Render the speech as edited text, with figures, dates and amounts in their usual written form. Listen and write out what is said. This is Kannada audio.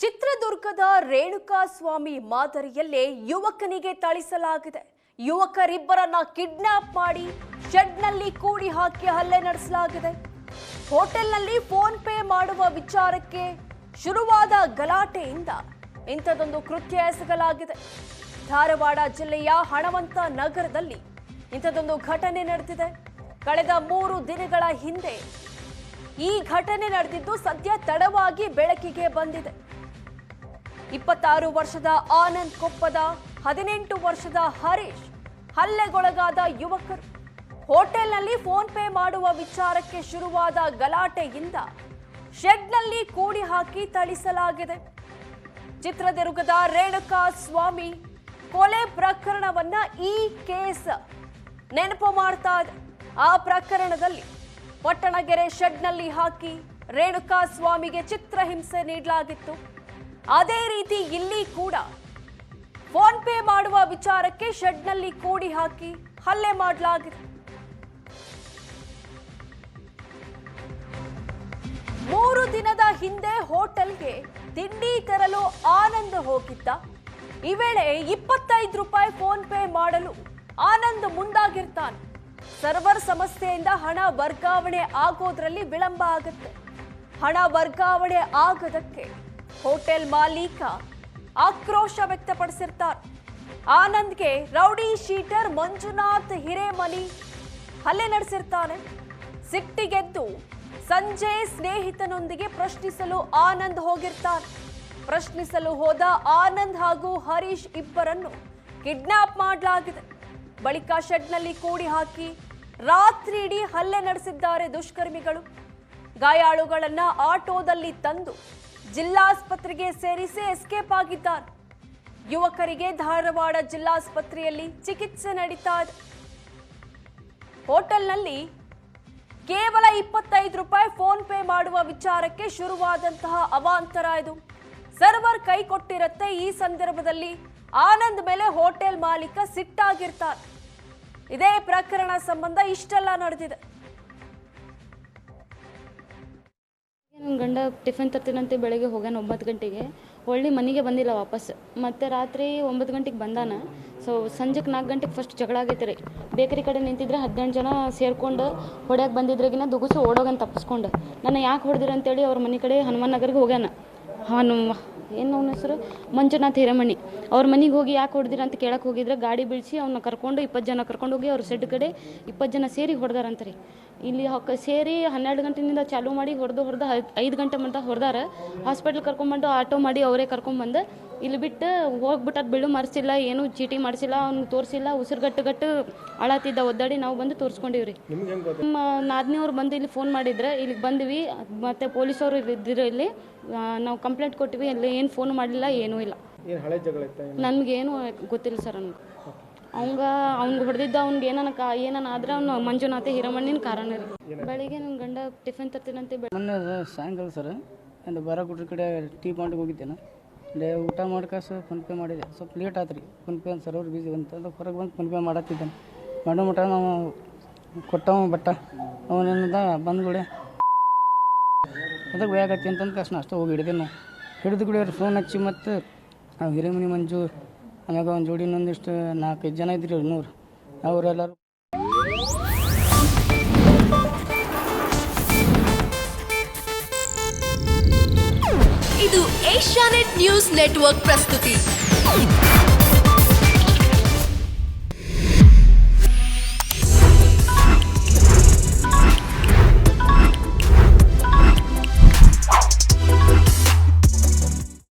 ಚಿತ್ರದುರ್ಗದ ರೇಣುಕಾಸ್ವಾಮಿ ಮಾದರಿಯಲ್ಲೇ ಯುವಕನಿಗೆ ಥಳಿಸಲಾಗಿದೆ. ಯುವಕರಿಬ್ಬರನ್ನ ಕಿಡ್ನಾಪ್ ಮಾಡಿ ಶೆಡ್ನಲ್ಲಿ ಕೂಡಿ ಹಾಕಿ ಹಲ್ಲೆ ನಡೆಸಲಾಗಿದೆ. ಹೋಟೆಲ್ನಲ್ಲಿ ಫೋನ್ ಪೇ ಮಾಡುವ ವಿಚಾರಕ್ಕೆ ಶುರುವಾದ ಗಲಾಟೆಯಿಂದ ಇಂಥದೊಂದು ಕೃತ್ಯ ಎಸಗಲಾಗಿದೆ. ಧಾರವಾಡ ಜಿಲ್ಲೆಯ ಹಣವಂತ ನಗರದಲ್ಲಿ ಇಂಥದೊಂದು ಘಟನೆ ನಡೆದಿದೆ. ಕಳೆದ 3 ದಿನಗಳ ಹಿಂದೆ ಈ ಘಟನೆ ನಡೆದಿದ್ದು ಸದ್ಯ ತಡವಾಗಿ ಬೆಳಕಿಗೆ ಬಂದಿದೆ. 26 ವರ್ಷದ ಆನಂದ್ ಕೊಪ್ಪದ 18 ವರ್ಷದ ಹರೀಶ್ ಹಲ್ಲೆಗೊಳಗಾದ ಯುವಕರು. ಹೋಟೆಲ್ನಲ್ಲಿ ಫೋನ್ ಪೇ ಮಾಡುವ ವಿಚಾರಕ್ಕೆ ಶುರುವಾದ ಗಲಾಟೆಯಿಂದ ಶೆಡ್ನಲ್ಲಿ ಕೂಡಿ ಹಾಕಿ ಥಳಿಸಲಾಗಿದೆ. ಚಿತ್ರದುರ್ಗದ ರೇಣುಕಾಸ್ವಾಮಿ ಕೊಲೆ ಪ್ರಕರಣವನ್ನ ಈ ಕೇಸ್ ನೆನಪು ಮಾಡ್ತಾ ಇದೆ. ಆ ಪ್ರಕರಣದಲ್ಲಿ ಪಟ್ಟಣಗೆರೆ ಶೆಡ್ನಲ್ಲಿ ಹಾಕಿ ರೇಣುಕಾಸ್ವಾಮಿಗೆ ಚಿತ್ರಹಿಂಸೆ ನೀಡಲಾಗಿತ್ತು. ಅದೇ ರೀತಿ ಇಲ್ಲಿ ಕೂಡ ಫೋನ್ ಪೇ ಮಾಡುವ ವಿಚಾರಕ್ಕೆ ಶೆಡ್ನಲ್ಲಿ ಕೂಡಿ ಹಾಕಿ ಹಲ್ಲೆ ಮಾಡಲಾಗಿದೆ. 3 ದಿನದ ಹಿಂದೆ ಹೋಟೆಲ್ಗೆ ತಿಂಡಿ ತರಲು ಆನಂದ್ ಹೋಗಿದ್ದ. ಈ ವೇಳೆ 25 ರೂಪಾಯಿ ಫೋನ್ ಪೇ ಮಾಡಲು ಆನಂದ್ ಮುಂದಾಗಿರ್ತಾನೆ. ಸರ್ವರ್ ಸಮಸ್ಯೆಯಿಂದ ಹಣ ವರ್ಗಾವಣೆ ಆಗೋದ್ರಲ್ಲಿ ವಿಳಂಬ ಆಗುತ್ತೆ. ಹಣ ವರ್ಗಾವಣೆ ಆಗದಕ್ಕೆ ಹೋಟೆಲ್ ಮಾಲೀಕ ಆಕ್ರೋಶ ವ್ಯಕ್ತಪಡಿಸಿರ್ತಾರೆ. ಆನಂದ್ಗೆ ರೌಡಿ ಶೀಟರ್ ಮಂಜುನಾಥ್ ಹಿರೇಮನಿ ಹಲ್ಲೆ ನಡೆಸಿರ್ತಾನೆ. ಸಿಟ್ಟಿಗೆದ್ದು ಸಂಜೆ ಸ್ನೇಹಿತನೊಂದಿಗೆ ಪ್ರಶ್ನಿಸಲು ಆನಂದ್ ಹೋಗಿರ್ತಾನೆ. ಪ್ರಶ್ನಿಸಲು ಹೋದ ಆನಂದ್ ಹಾಗೂ ಹರೀಶ್ ಇಬ್ಬರನ್ನು ಕಿಡ್ನಾಪ್ ಮಾಡಲಾಗಿದೆ. ಬಳಿಕ ಶೆಡ್ನಲ್ಲಿ ಕೂಡಿ ಹಾಕಿ ರಾತ್ರಿ ಇಡೀ ಹಲ್ಲೆ ನಡೆಸಿದ್ದಾರೆ ದುಷ್ಕರ್ಮಿಗಳು. ಗಾಯಾಳುಗಳನ್ನ ಆಟೋದಲ್ಲಿ ತಂದು ಜಿಲ್ಲಾಸ್ಪತ್ರೆಗೆ ಸೇರಿಸಿ ಎಸ್ಕೇಪ್ ಆಗಿದ್ದಾರೆ. ಯುವಕರಿಗೆ ಧಾರವಾಡ ಜಿಲ್ಲಾಸ್ಪತ್ರೆಯಲ್ಲಿ ಚಿಕಿತ್ಸೆ ನಡೀತಾ ಇದೆ. ಹೋಟೆಲ್ನಲ್ಲಿ ಕೇವಲ 25 ರೂಪಾಯಿ ಫೋನ್ ಪೇ ಮಾಡುವ ವಿಚಾರಕ್ಕೆ ಶುರುವಾದಂತಹ ಅವಾಂತರ ಇದು. ಸರ್ವರ್ ಕೈ ಕೊಟ್ಟಿರುತ್ತೆ. ಈ ಸಂದರ್ಭದಲ್ಲಿ ಆನಂದ್ ಮೇಲೆ ಹೋಟೆಲ್ ಮಾಲೀಕ ಸಿಟ್ಟಾಗಿರ್ತಾರೆ. ಇದೇ ಪ್ರಕರಣ ಸಂಬಂಧ ಇಷ್ಟೆಲ್ಲ ನಡೆದಿದೆ. ನನ್ನ ಗಂಡ ಟಿಫಿನ್ ತರ್ತೀನಂತೆ ಬೆಳಗ್ಗೆ ಹೋಗ್ಯಾನ 9 ಗಂಟೆಗೆ. ಹೊಳ್ಳಿ ಮನೆಗೆ ಬಂದಿಲ್ಲ ವಾಪಸ್. ಮತ್ತೆ ರಾತ್ರಿ 9 ಗಂಟೆಗೆ ಬಂದಾನ. ಸೊ ಸಂಜೆಗೆ 4 ಗಂಟೆಗೆ ಫಸ್ಟ್ ಜಗಳ ಆಗೈತೆ ರೀ. ಬೇಕರಿ ಕಡೆ ನಿಂತಿದ್ರೆ 18 ಜನ ಸೇರ್ಕೊಂಡು ಹೊಡ್ಯಾಕೆ ಬಂದಿದ್ರಾಗಿನ ದುಗುಸು ಓಡೋಗನ್ ತಪ್ಪಿಸ್ಕೊಂಡು ನನ್ನ ಯಾಕೆ ಹೊಡೆದಿರ ಅಂತೇಳಿ ಅವ್ರ ಮನೆ ಕಡೆ ಹನುಮಾನ್ ನಗರ್ಗೆ ಹೋಗ್ಯಾನ. ಏನು ಅವನ ಹೆಸರು ಮಂಜುನಾಥ್ ಹಿರೇಮನಿ. ಅವ್ರ ಮನೆಗೆ ಹೋಗಿ ಯಾಕೆ ಹೊಡೆದಿರ ಅಂತ ಕೇಳಕ್ಕೆ ಹೋಗಿದ್ರೆ ಗಾಡಿ ಬೀಳಿಸಿ ಅವ್ನ ಕರ್ಕೊಂಡು 20 ಜನ ಕರ್ಕೊಂಡು ಹೋಗಿ ಅವ್ರ ಸೆಡ್ ಕಡೆ 20 ಜನ ಸೇರಿ ಹೊಡೆದಾರಂತ ರೀ. ಇಲ್ಲಿ ಸೇರಿ 12 ಗಂಟೆಯಿಂದ ಚಾಲೂ ಮಾಡಿ ಹೊಡೆದು 5 ಗಂಟೆ ಮಟ್ಟ ಹೊಡೆದಾರ. ಹಾಸ್ಪಿಟ್ಲ್ ಕರ್ಕೊಂಡ್ಬಂದು ಆಟೋ ಮಾಡಿ ಅವರೇ ಕರ್ಕೊಂಡ್ಬಂದು ಇಲ್ಲಿ ಬಿಟ್ಟು ಹೋಗ್ಬಿಟ್ಟು ಬಿಡು ಮರೆಸಿಲ್ಲ, ಏನು ಚೀಟಿ ಮಾಡಿಸಿಲ್ಲ, ಅವ್ನು ತೋರಿಸಿಲ್ಲ. ಉಸಿರುಗಟ್ಟು ಅಳತಿದ್ದ ಒದ್ದಾಡಿ ನಾವು ಬಂದು ತೋರಿಸ್ಕೊಂಡಿವ್ರಿ. ನಮ್ಮ ನಾದಿನಿಯವ್ರು ಬಂದು ಇಲ್ಲಿ ಫೋನ್ ಮಾಡಿದ್ರೆ ಇಲ್ಲಿಗೆ ಬಂದ್ವಿ. ಮತ್ತು ಪೊಲೀಸವರು ಇದ್ದಿರೋ ಇಲ್ಲಿ ನಾವು ಕಂಪ್ಲೇಂಟ್ ಕೊಟ್ಟಿವಿ. ಇಲ್ಲಿ ಏನು ಫೋನ್ ಮಾಡಲಿಲ್ಲ, ಏನೂ ಇಲ್ಲ. ನನಗೇನು ಗೊತ್ತಿಲ್ಲ ಸರ್. ಅವ್ನಿಗೆ ಹೊಡೆದಿದ್ದ ಅವ್ನಿಗೆ ಏನಾನ ಆದ್ರೆ ಅವ್ನು ಮಂಜುನಾಥ ಹಿರಮಣ್ಣಿನ ಕಾರಣ ರೀ. ಬೆಳಿಗ್ಗೆ ನನ್ನ ಗಂಡ ಟಿಫಿನ್ ತರ್ತೀನಂತೆ ಮೊನ್ನೆ ಸಾಯಂಕಾಲ ಸರ್ ಒಂದು ಬಾರಾಗುಡ್ರ ಕಡೆ ಟೀ ಪಾಯಿಂಟ್ಗೆ ಹೋಗಿದ್ದೇನೆ. ಊಟ ಮಾಡ್ಕಾಸು ಫೋನ್ ಪೇ ಮಾಡಿದೆ. ಸ್ವಲ್ಪ ಲೇಟ್ ಆಯ್ತು ರೀ. ಫೋನ್ ಪೇ ಸರ್ವರ್ ಬೀಸಿ ಬಂತು. ಹೊರಗೆ ಬಂದು ಫೋನ್ ಪೇ ಮಾಡತ್ತಿದ್ದಾನೆ. ಮಾಡೋ ಮಟ ನಾವು ಕೊಟ್ಟವ ಬಟ್ಟ ಅವನೇನದ ಬಂದ್ಗುಡೆ ಅದಕ್ಕೆ ಬೇಗತ್ತಿ ಅಂತಂದು ಕಷ್ಟ ಅಷ್ಟು ಹೋಗಿ ಹಿಡಿದೆ. ನಾವು ಹಿಡಿದು ಕೂಡ ಫೋನ್ ಹಚ್ಚಿ ಮತ್ತು ನಾವು ಹಿರೇಮನಿ ಮಂಜು ಆಮ್ಯಾಗ ಒಂದು ಜೋಡಿ ಇನ್ನೊಂದಿಷ್ಟು 4-5 ಜನ ಇದ್ರಿ 100 ಅವರೆಲ್ಲರೂ. ಇದು ಏಷ್ಯಾನೆಟ್ ನ್ಯೂಸ್ ನೆಟ್ವರ್ಕ್ ಪ್ರಸ್ತುತಿ.